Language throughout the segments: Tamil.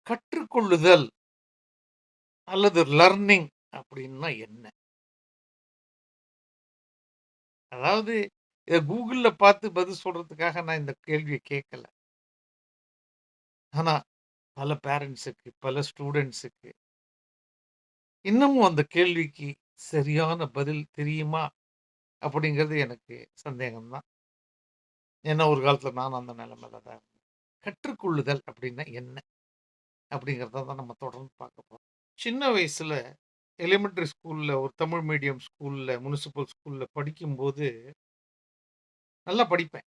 கற்றுக்கொள்ளுதல் அல்லது லர்னிங் அப்படின்னா என்ன? அதாவது இத Googleல பார்த்து பதில் சொல்றதுக்காக நான் இந்த கேள்விய கேட்கல. ஆனா, பல பேரண்ட்ஸுக்கு, பல ஸ்டூடண்ட்ஸுக்கு இன்னமும் அந்த கேள்விக்கு சரியான பதில் தெரியுமா? அப்படிங்கிறது எனக்கு சந்தேகம் தான். ஏன்னா, ஒரு காலத்துல நானும் அந்த நிலைமையில தான் இருந்தேன். கற்றுக்கொள்ளுதல் அப்படின்னா என்ன? அப்படிங்கிறத தான் நம்ம தொடர்ந்து பார்க்க போறோம். சின்ன வயசுல எலிமெண்டரி ஸ்கூல்ல ஒரு தமிழ் மீடியம் ஸ்கூல்ல, முனிசிபல் ஸ்கூல்ல படிக்கும்போது நல்லா படிப்பேன்.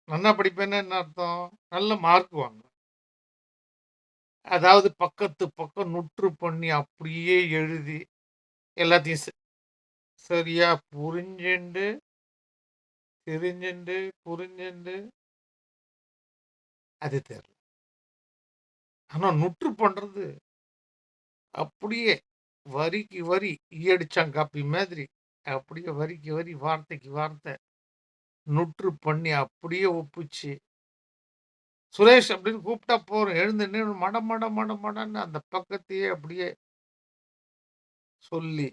நல்லா படிப்பேன்னா என்ன அர்த்தம்? நல்ல மார்க் வாங்குவேன். அதாவது பக்கத்து பக்கம் நுற்று பண்ணி அப்படியே எழுதி எல்லாத்தையும் சரியா புரிஞ்சுண்டு, தெரிஞ்சுண்டு, புரிஞ்சுண்டு அது தெரியல. ஆனா நுற்று பண்றது அப்படியே வரிக்கு வரி ஈயடிச்சாங் காப்பி மாதிரி அப்படியே வரிக்கு வரி, வார்த்தைக்கு வார்த்தை நுற்று பண்ணி அப்படியே ஒப்பிச்சு, சுரேஷ் அப்படின்னு கூப்பிட்டா போதும். எழுந்து நின்னு மட மட மட மடன்னு அந்த பக்கத்தையே அப்படியே சொல்லி,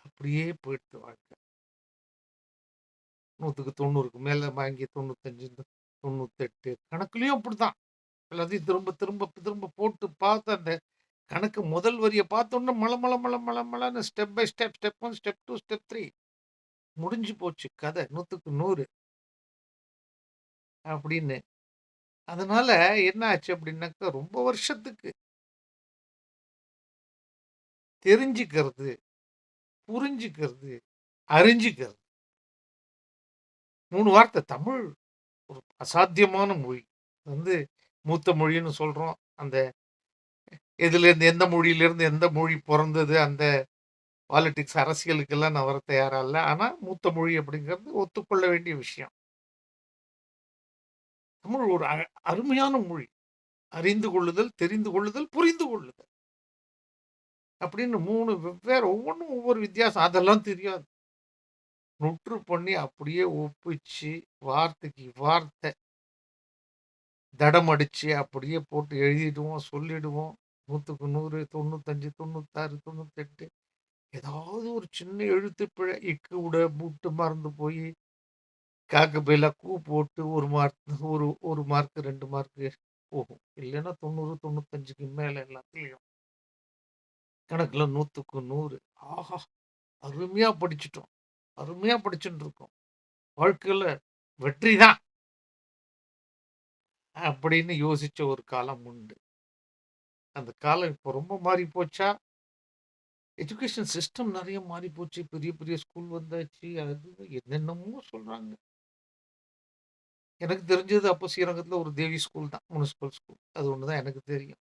அப்படியே போயிடுது வாழ்க்கை. 100க்கு 90க்கு மேல வாங்கி 95, 98 கணக்குலயும் அப்படித்தான். எல்லாத்தையும் திரும்ப திரும்ப திரும்ப போட்டு பார்த்து அந்த கணக்கு முதல் வரிய பார்த்தோனே மள மள மள மள மளன்னு step by step, step 1, step 2, step 3 முடிஞ்சு போச்சு கதை. 100க்கு 100 அப்படின்னு. அதனால என்ன ஆச்சு அப்படின்னாக்கா, ரொம்ப வருஷத்துக்கு தெரிஞ்சுக்கிறது, புரிஞ்சுக்கிறது, அறிஞ்சுக்கிறது. 3 வார்த்தை. தமிழ் ஒரு அசாத்தியமான மொழி. வந்து மூத்த மொழின்னு சொல்றோம். அந்த எதுலேருந்து எந்த மொழியிலேருந்து எந்த மொழி பொறந்தது, அந்த பாலிடிக்ஸ் அரசியலுக்கெல்லாம் நான் வர தயாரா இல்ல. ஆனா மூத்த மொழி அப்படிங்கிறது ஒத்துக்கொள்ள வேண்டிய விஷயம். தமிழ் ஒரு அருமையான மொழி. அறிந்து கொள்ளுதல், தெரிந்து கொள்ளுதல், புரிந்து கொள்ளுதல். அப்படின்னு 3 வெவ்வேறு ஒவ்வொன்னும் ஒவ்வொரு வித்தியாசம். அதெல்லாம் தெரியாது. நுற்று பண்ணி அப்படியே ஒப்பிச்சு, வார்த்தைக்கு வார்த்தை தடம் அடிச்சு அப்படியே போட்டு எழுதிடுவோம், சொல்லிடுவோம். 100க்கு 100, 95, 96, 98 ஏதாவது ஒரு சின்ன எழுத்து பிழை, இக்கு உட புட்டு மறந்து போயி, காக்கு பதிலா கூ போட்டு 1 மார்க், 1 மார்க், 2 மார்க்கு போகும். இல்லன்னா 90, 95க்கு மேல எல்லாத்துலயும். கணக்குல 100க்கு 100. ஆஹா! அருமையா படிச்சுட்டோம். அருமையா படிச்சுட்டு இருக்கோம். வாழ்க்கையில வெற்றி தான் அப்படின்னு யோசிச்ச ஒரு காலம் உண்டு. அந்த காலம் இப்போ ரொம்ப மாறி போச்சா? எஜுகேஷன் சிஸ்டம் நெறைய மாறி போச்சு. பெரிய பெரிய ஸ்கூல் வந்தாச்சு. அது என்னென்னமோ சொல்றாங்க. எனக்கு தெரிஞ்சது அப்போ ஸ்ரீரங்கத்தில ஒரு தேவி ஸ்கூல் தான். Municipal school. அது ஒண்ணு தான் எனக்கு தெரியும்.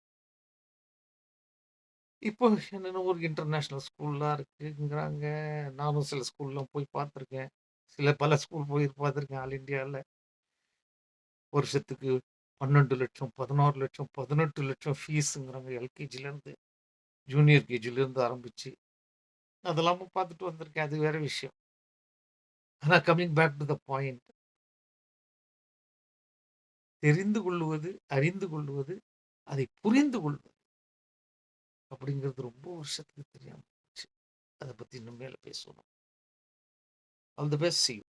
இப்போ என்னென்ன ஒரு இன்டர்நேஷனல் ஸ்கூல்லாம் இருக்குங்கிறாங்க. நானும் சில ஸ்கூல்லாம் போய் பார்த்துருக்கேன். பல ஸ்கூல் போய் பார்த்துருக்கேன் ஆல் இண்டியால. வருஷத்துக்கு 12,00,000, 16,00,000, 18,00,000 ஃபீஸுங்கிறாங்க. எல்கேஜிலேருந்து, ஜூனியர் கேஜிலேருந்து ஆரம்பிச்சு. அதெல்லாமும் பார்த்துட்டு வந்திருக்கேன். அது வேற விஷயம். ஆனா coming back to the point. தெரிந்து கொள்ளுவது, அறிந்து கொள்வது, அதை புரிந்து கொள்வது அப்படிங்கிறது ரொம்ப வருஷத்துக்கு தெரியாம போச்சு. அத பத்தி இன்னும் மேல பேசணும். All the best. C you.